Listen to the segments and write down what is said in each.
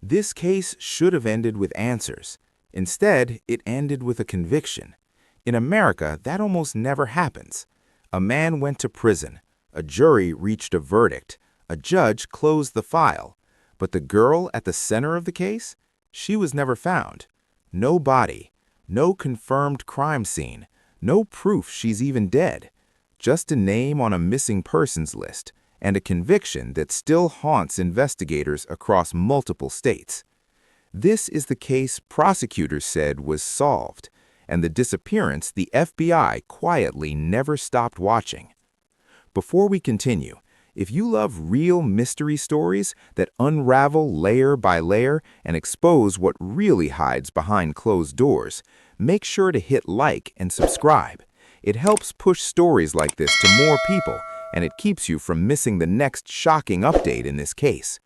This case should have ended with answers. Instead, it ended with a conviction. In America, that almost never happens. A man went to prison. A jury reached a verdict. A judge closed the file. But the girl at the center of the case? She was never found. No body. No confirmed crime scene. No proof she's even dead. Just a name on a missing persons list, and a conviction that still haunts investigators across multiple states. This is the case prosecutors said was solved, and the disappearance the FBI quietly never stopped watching. Before we continue, if you love real mystery stories that unravel layer by layer and expose what really hides behind closed doors, make sure to hit like and subscribe. It helps push stories like this to more people, and it keeps you from missing the next shocking update in this case.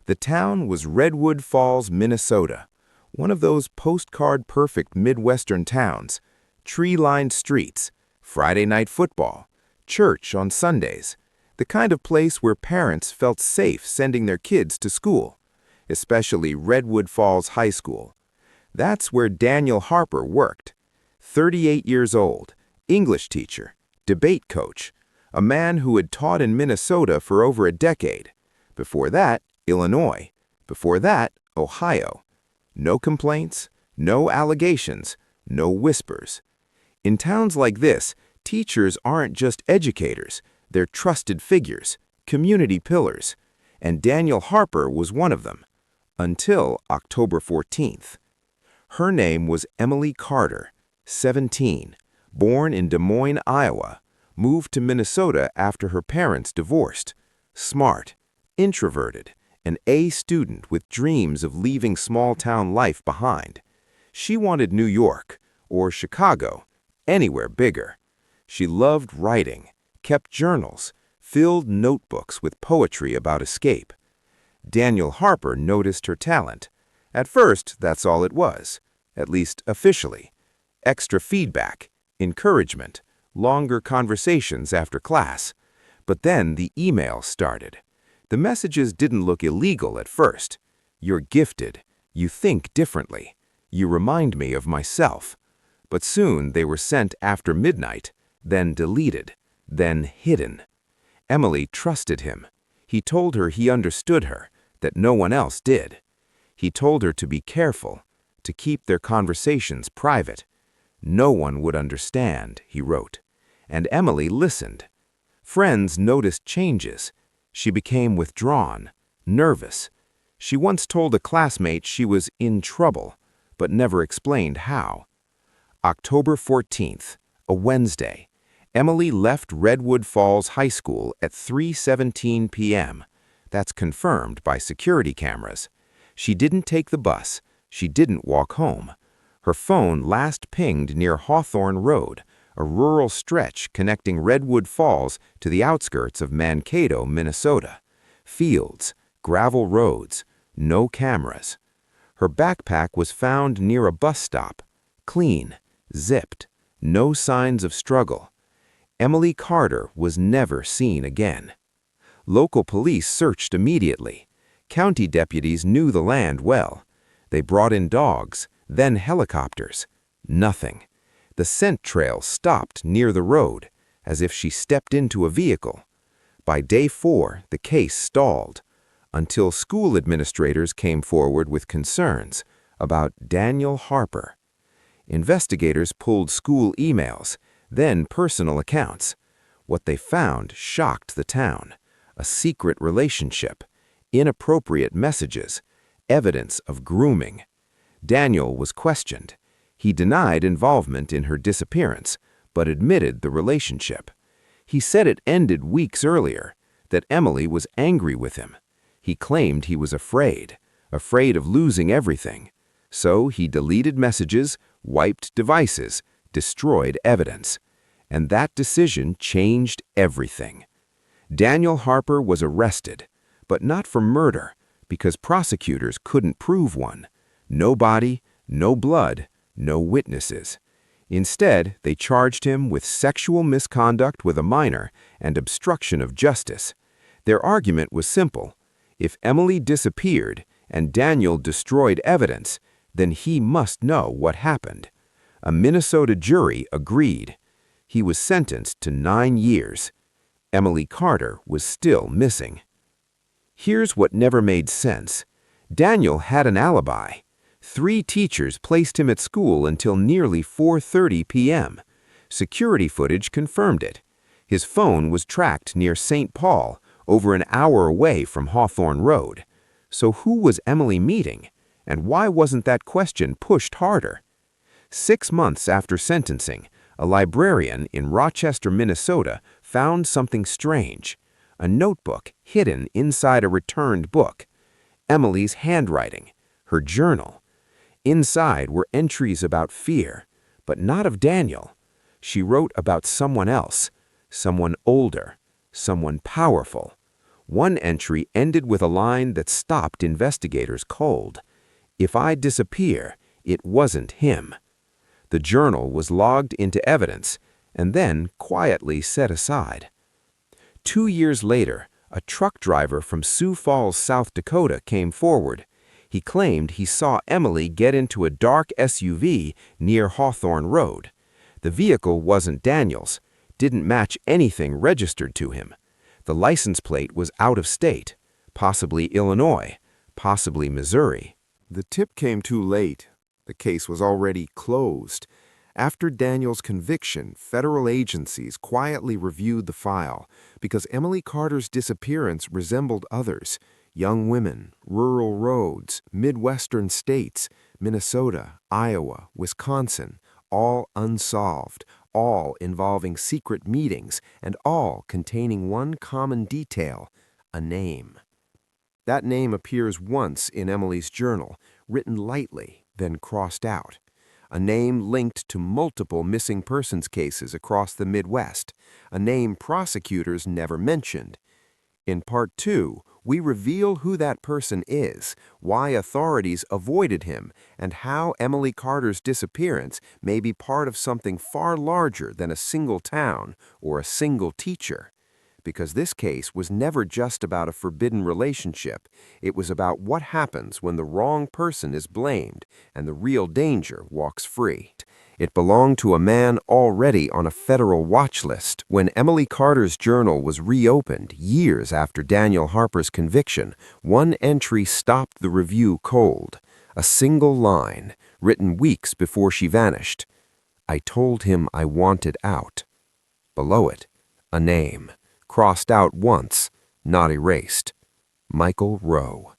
The town was Redwood Falls, Minnesota, one of those postcard-perfect Midwestern towns. Tree-lined streets, Friday night football, church on Sundays, the kind of place where parents felt safe sending their kids to school, especially Redwood Falls High School. That's where Daniel Harper worked. 38 years old, English teacher, debate coach, a man who had taught in Minnesota for over a decade. Before that, Illinois. Before that, Ohio. No complaints, no allegations, no whispers. In towns like this, teachers aren't just educators, they're trusted figures, community pillars. And Daniel Harper was one of them. Until October 14th. Her name was Emily Carter, 17, born in Des Moines, Iowa, moved to Minnesota after her parents divorced. Smart, introverted, an A student with dreams of leaving small-town life behind. She wanted New York, or Chicago, anywhere bigger. She loved writing, kept journals, filled notebooks with poetry about escape. Daniel Harper noticed her talent. At first, that's all it was, at least officially. Extra feedback, encouragement, longer conversations after class. But then the emails started. The messages didn't look illegal at first. You're gifted. You think differently. You remind me of myself. But soon they were sent after midnight, then deleted, then hidden. Emily trusted him. He told her he understood her, that no one else did. He told her to be careful, to keep their conversations private. No one would understand, he wrote. And Emily listened. Friends noticed changes. She became withdrawn, nervous. She once told a classmate she was in trouble, but never explained how. October 14th, a Wednesday. Emily left Redwood Falls High School at 3:17 p.m. That's confirmed by security cameras. She didn't take the bus. She didn't walk home. Her phone last pinged near Hawthorne Road, a rural stretch connecting Redwood Falls to the outskirts of Mankato, Minnesota. Fields, gravel roads, no cameras. Her backpack was found near a bus stop, clean, zipped, no signs of struggle. Emily Carter was never seen again. Local police searched immediately. County deputies knew the land well. They brought in dogs, then helicopters. Nothing. The scent trail stopped near the road, as if she stepped into a vehicle. By day 4, the case stalled, until school administrators came forward with concerns about Daniel Harper. Investigators pulled school emails, then personal accounts. What they found shocked the town. A secret relationship, inappropriate messages, evidence of grooming. Daniel was questioned. He denied involvement in her disappearance, but admitted the relationship. He said it ended weeks earlier, that Emily was angry with him. He claimed he was afraid of losing everything. So he deleted messages, wiped devices, destroyed evidence. And that decision changed everything. Daniel Harper was arrested, but not for murder, because prosecutors couldn't prove one. No body, no blood, no witnesses. Instead, they charged him with sexual misconduct with a minor and obstruction of justice. Their argument was simple. If Emily disappeared and Daniel destroyed evidence, then he must know what happened. A Minnesota jury agreed. He was sentenced to 9 years. Emily Carter was still missing. Here's what never made sense. Daniel had an alibi. 3 teachers placed him at school until nearly 4:30 p.m. Security footage confirmed it. His phone was tracked near St. Paul, over an hour away from Hawthorne Road. So who was Emily meeting? And why wasn't that question pushed harder? 6 months after sentencing, a librarian in Rochester, Minnesota, found something strange. A notebook hidden inside a returned book. Emily's handwriting, her journal. Inside were entries about fear, but not of Daniel. She wrote about someone else, someone older, someone powerful. One entry ended with a line that stopped investigators cold. "If I disappear, it wasn't him." The journal was logged into evidence and then quietly set aside. 2 years later, a truck driver from Sioux Falls, South Dakota came forward. He claimed he saw Emily get into a dark SUV near Hawthorne Road. The vehicle wasn't Daniel's, didn't match anything registered to him. The license plate was out of state, possibly Illinois, possibly Missouri. The tip came too late. The case was already closed. After Daniel's conviction, federal agencies quietly reviewed the file because Emily Carter's disappearance resembled others: young women, rural roads, Midwestern states, Minnesota, Iowa, Wisconsin, all unsolved, all involving secret meetings, and all containing one common detail: a name. That name appears once in Emily's journal, written lightly, then crossed out. A name linked to multiple missing persons cases across the Midwest, a name prosecutors never mentioned. In Part 2, we reveal who that person is, why authorities avoided him, and how Emily Carter's disappearance may be part of something far larger than a single town or a single teacher. Because this case was never just about a forbidden relationship. It was about what happens when the wrong person is blamed and the real danger walks free. It belonged to a man already on a federal watch list. When Emily Carter's journal was reopened years after Daniel Harper's conviction, one entry stopped the review cold. A single line, written weeks before she vanished. "I told him I wanted out." Below it, a name. Crossed out once, not erased. Michael Rowe.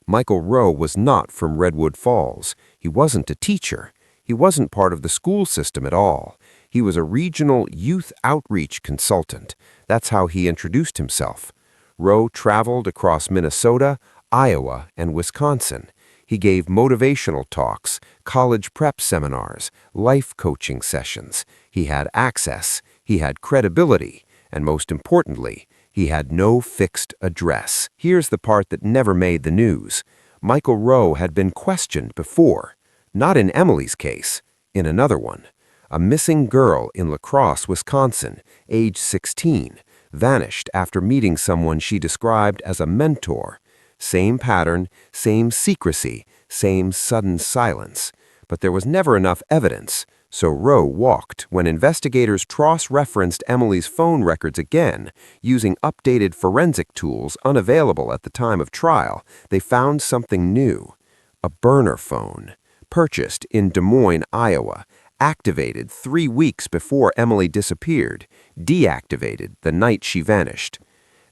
Michael Rowe was not from Redwood Falls. He wasn't a teacher. He wasn't part of the school system at all. He was a regional youth outreach consultant. That's how he introduced himself. Rowe traveled across Minnesota, Iowa, and Wisconsin. He gave motivational talks, college prep seminars, life coaching sessions. He had access. He had credibility. And most importantly, he had no fixed address. Here's the part that never made the news. Michael Rowe had been questioned before. Not in Emily's case, in another one. A missing girl in La Crosse, Wisconsin, age 16, vanished after meeting someone she described as a mentor. Same pattern, same secrecy, same sudden silence. But there was never enough evidence. So Rowe walked when investigators cross-referenced Emily's phone records again. Using updated forensic tools unavailable at the time of trial, they found something new. A burner phone, purchased in Des Moines, Iowa, activated 3 weeks before Emily disappeared, deactivated the night she vanished.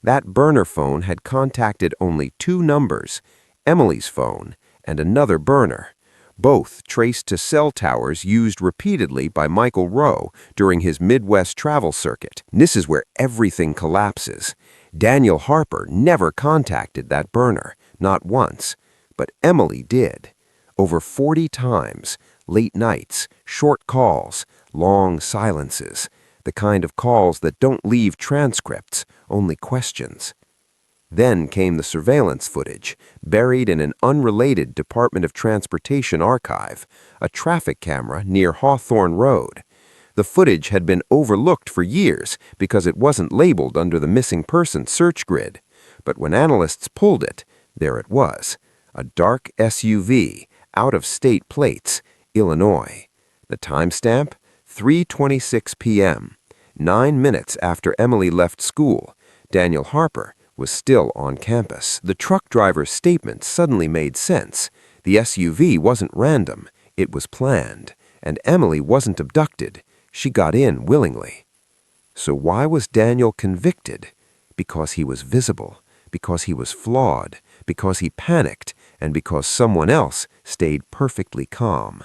That burner phone had contacted only 2 numbers, Emily's phone and another burner. Both traced to cell towers used repeatedly by Michael Rowe during his Midwest travel circuit. This is where everything collapses. Daniel Harper never contacted that burner, not once, but Emily did. Over 40 times, late nights, short calls, long silences, the kind of calls that don't leave transcripts, only questions. Then came the surveillance footage, buried in an unrelated Department of Transportation archive, a traffic camera near Hawthorne Road. The footage had been overlooked for years because it wasn't labeled under the missing person search grid. But when analysts pulled it, there it was, a dark SUV, out-of-state plates, Illinois. The timestamp? 3:26 p.m. 9 minutes after Emily left school, Daniel Harper was still on campus. The truck driver's statement suddenly made sense. The SUV wasn't random, it was planned. And Emily wasn't abducted. She got in willingly. So why was Daniel convicted? Because he was visible, because he was flawed, because he panicked, and because someone else stayed perfectly calm.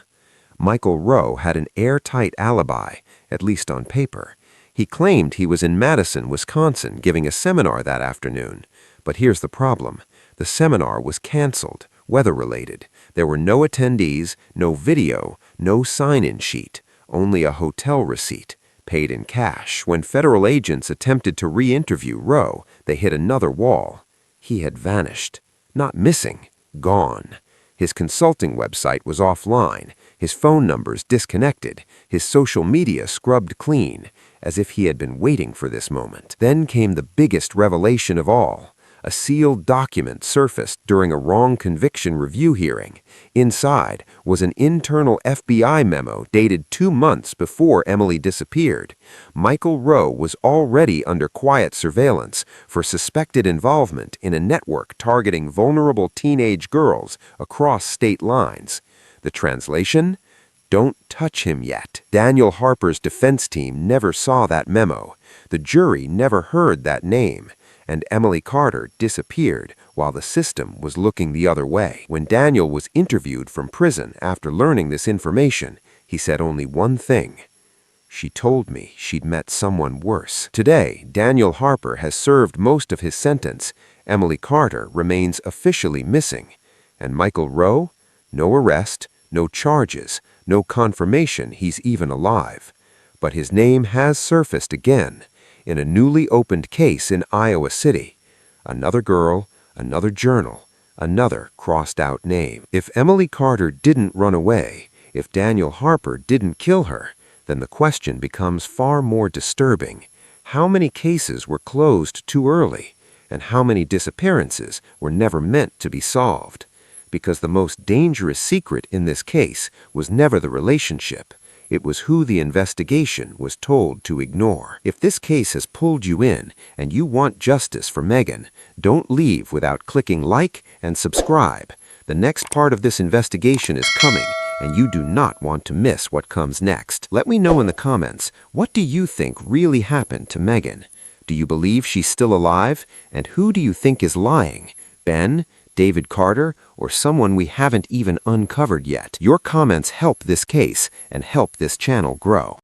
Michael Rowe had an airtight alibi, at least on paper. He claimed he was in Madison, Wisconsin, giving a seminar that afternoon. But here's the problem. The seminar was canceled, weather-related. There were no attendees, no video, no sign-in sheet, only a hotel receipt, paid in cash. When federal agents attempted to re-interview Rowe, they hit another wall. He had vanished. Not missing, gone. His consulting website was offline, his phone numbers disconnected, his social media scrubbed clean, as if he had been waiting for this moment. Then came the biggest revelation of all. A sealed document surfaced during a wrong conviction review hearing. Inside was an internal FBI memo dated 2 months before Emily disappeared. Michael Rowe was already under quiet surveillance for suspected involvement in a network targeting vulnerable teenage girls across state lines. The translation? Don't touch him yet. Daniel Harper's defense team never saw that memo. The jury never heard that name. And Emily Carter disappeared while the system was looking the other way. When Daniel was interviewed from prison after learning this information, he said only one thing. She told me she'd met someone worse. Today, Daniel Harper has served most of his sentence. Emily Carter remains officially missing. And Michael Rowe? No arrest, no charges, no confirmation he's even alive. But his name has surfaced again in a newly opened case in Iowa City. Another girl, another journal, another crossed-out name. If Emily Carter didn't run away, if Daniel Harper didn't kill her, then the question becomes far more disturbing. How many cases were closed too early, and how many disappearances were never meant to be solved? Because the most dangerous secret in this case was never the relationship. It was who the investigation was told to ignore. If this case has pulled you in and you want justice for Megan, don't leave without clicking like and subscribe. The next part of this investigation is coming, and you do not want to miss what comes next. Let me know in the comments, what do you think really happened to Megan? Do you believe she's still alive? And who do you think is lying? Ben, David Carter, or someone we haven't even uncovered yet? Your comments help this case and help this channel grow.